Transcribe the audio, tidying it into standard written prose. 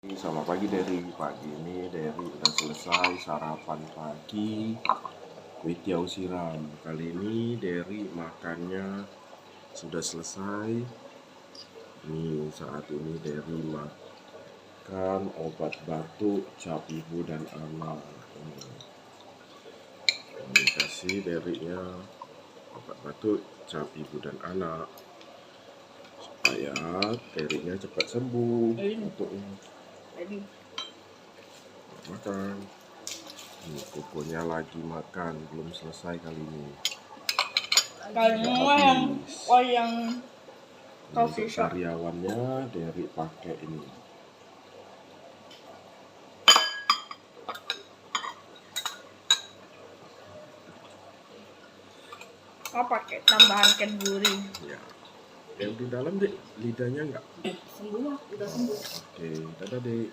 Selamat pagi Derry. Pagi ini Derry udah selesai sarapan pagi kuitiau siram. Kali ini Derry makannya sudah selesai. Nih saat ini Derry makan obat batuk cap ibu dan anak. Ini kasih Derry-nya obat batuk cap ibu dan anak supaya Derry-nya cepat sembuh batuknya. Makan. Ini kukunya lagi makan, belum selesai kali ini. Kalau yang Untuk karyawannya Derry pakai ini. pakai tambahan kenduri. Ya. Yang di dalam dek lidahnya enggak? Sembuh lah, udah sembuh. Oke, dadah dek.